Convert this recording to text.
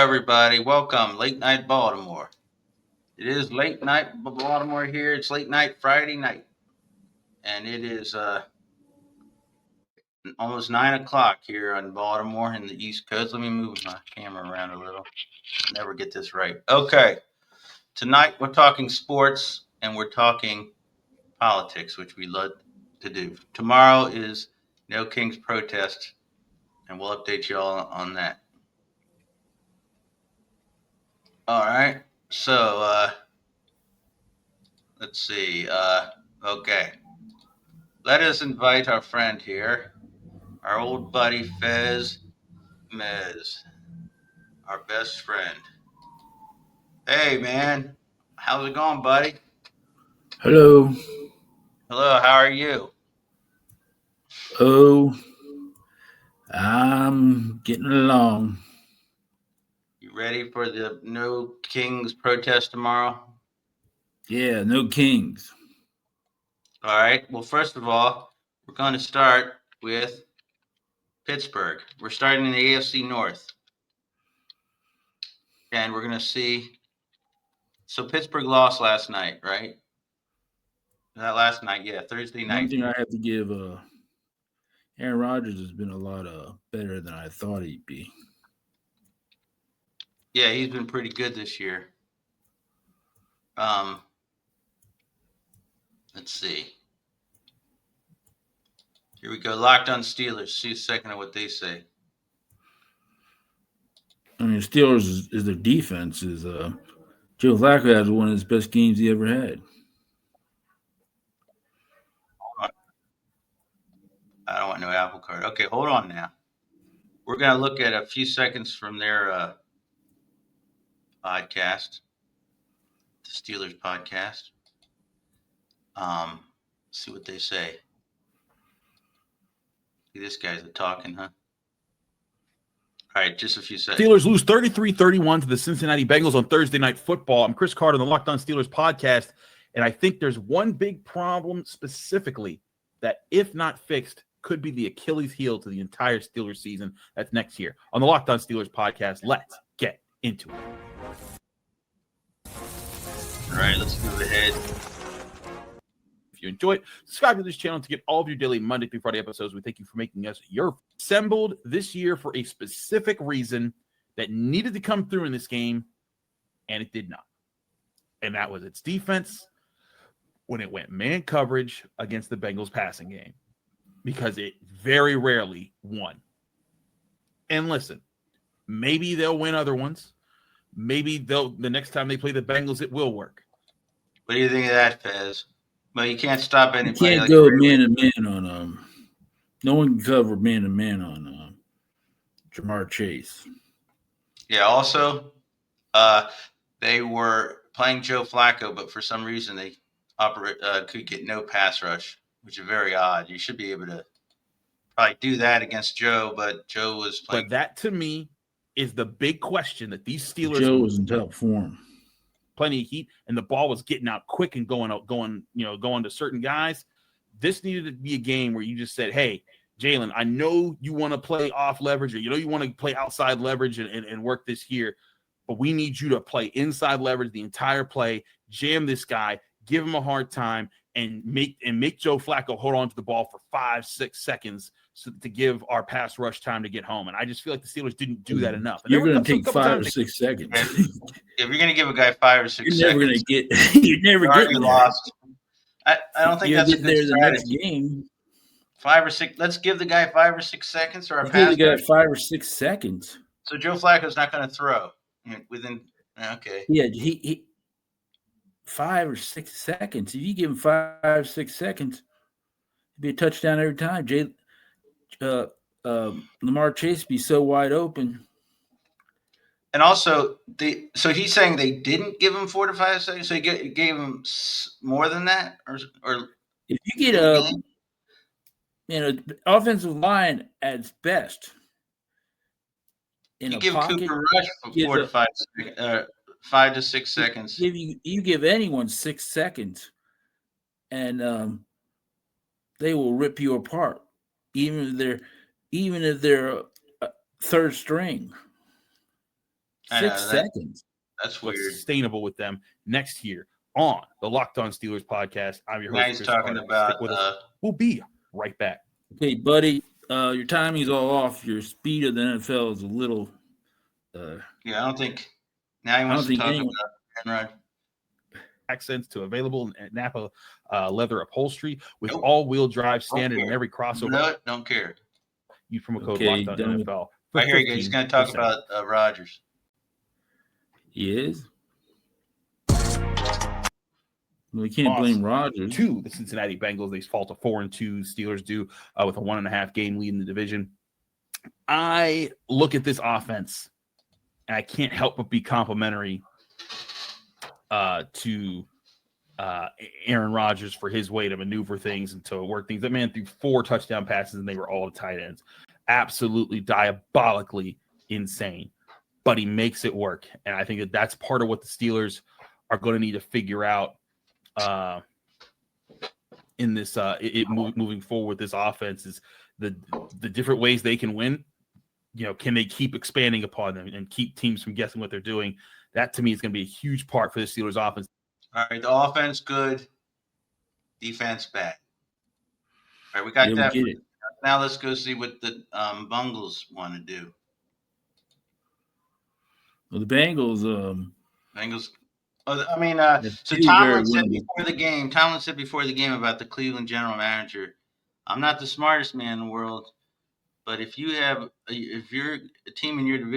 everybody. Welcome. Late Night Baltimore. It is late night Baltimore here. It's late night Friday night. And it is almost 9 o'clock here in Baltimore in the East Coast. Let me move my camera around a little. Never get this right. Okay. Tonight we're talking sports and we're talking politics, which we love to do. Tomorrow is No Kings protest, and we'll update you all on that. All right. So, let's see. Okay. Let us invite our friend here, our old buddy Fez Mez, our best friend. Hey, man. How's it going, buddy? Hello. Hello, how are you? Oh, I'm getting along. You ready for the No Kings protest tomorrow? Yeah, no kings. All right. Well, first of all, we're going to start with Pittsburgh. We're starting in the AFC North. And we're going to see. So Pittsburgh lost last night, right? Not last night, yeah, Thursday One night. thing I have to give Aaron Rodgers has been a lot better than I thought he'd be. Yeah, he's been pretty good this year. Um, let's see. Here we go. Locked on Steelers. See a second of what they say. I mean, Steelers is their defense is Joe Flacco has one of his best games he ever had. I don't want no apple cart. Okay, hold on now. We're going to look at a few seconds from their podcast, the Steelers podcast. See what they say. See, this guy's talking, huh? All right, just a few seconds. Steelers lose 33-31 to the Cincinnati Bengals on Thursday Night Football. I'm Chris Carter on the Locked On Steelers podcast, and I think there's one big problem specifically that, if not fixed, could be the Achilles heel to the entire Steelers season. That's next year on the Locked On Steelers podcast. Let's get into it. All right, let's move ahead. If you enjoy it, subscribe to this channel to get all of your daily Monday through Friday episodes. We thank you for making us your assembled this year for a specific reason that needed to come through in this game, and it did not. And that was its defense when it went man coverage against the Bengals passing game, because it very rarely won. And listen, maybe they'll win other ones. Maybe the next time they play the Bengals, it will work. What do you think of that, Fez? Well, you can't stop anybody. You can't go man to man on no one can cover man to man on Jamar Chase. Yeah. Also, they were playing Joe Flacco, but for some reason they could get no pass rush, which is very odd. You should be able to probably do that against Joe, but Joe was playing. But that, to me, is the big question that these Steelers. Joe was in top form. Plenty of heat, and the ball was getting out quick and going to certain guys. This needed to be a game where you just said, hey, Jalen, I know you want to play off leverage, or you want to play outside leverage and work this here, but we need you to play inside leverage the entire play, jam this guy, give him a hard time, and make Joe Flacco hold on to the ball for 5-6 seconds to give our pass rush time to get home. And I just feel like the Steelers didn't do that enough. And you're going to take 5 or 6 seconds. If you're going to give a guy 5 or 6 you're seconds, you're never getting lost. I don't think that's a good strategy. The next game. 5 or 6. Let's give the guy 5 or 6 seconds, or a pass. Give the guy 5 or 6 seconds. So Joe Flacco's not going to throw within. Okay. Yeah, he 5 or 6 seconds. If you give him 5 or 6 seconds, it'd be a touchdown every time. Lamar Chase be so wide open. And also, so he's saying they didn't give him 4 to 5 seconds. So he gave him more than that, or if you get offensive line at its best. You give pocket, Cooper Rush for 5 to 6 seconds. You give anyone 6 seconds, and they will rip you apart, even if they're third string. I know, 6 seconds. That's what's weird. sustainable with them next year on the Locked On Steelers podcast. I'm your Now host, he's Chris talking Carter. about Stick with us. We'll be right back. Okay, buddy, your timing's all off. Your speed of the NFL is a little. yeah, I don't think now he wants to think talk anyone- about Aaron Rodgers. Accents to available at Napa leather upholstery with Nope. all-wheel drive standard in care. every crossover. No, don't care. Use promo code Okay, Locked On done. NFL. For I hear you. He's going to talk 15%. about Rodgers. He is. Well, you can't blame Rodgers. To the Cincinnati Bengals, they fall to 4-2. Steelers do with a 1.5 game lead in the division. I look at this offense, and I can't help but be complimentary to Aaron Rodgers for his way to maneuver things and to work things. That man threw 4 touchdown passes, and they were all to tight ends. Absolutely diabolically insane, but he makes it work, and I think that that's part of what the Steelers are going to need to figure out in this moving forward with this offense is the different ways they can win. Can they keep expanding upon them and keep teams from guessing what they're doing? That to me is going to be a huge part for the Steelers offense. All right, the offense good, defense bad. All right, we got that. We get it. Now let's go see what the Bungles want to do. Well, the Bengals. Bengals. So They're Tomlin very said winnable. before the game. Tomlin said before the game about the Cleveland general manager. I'm not the smartest man in the world, but if you're a team in your division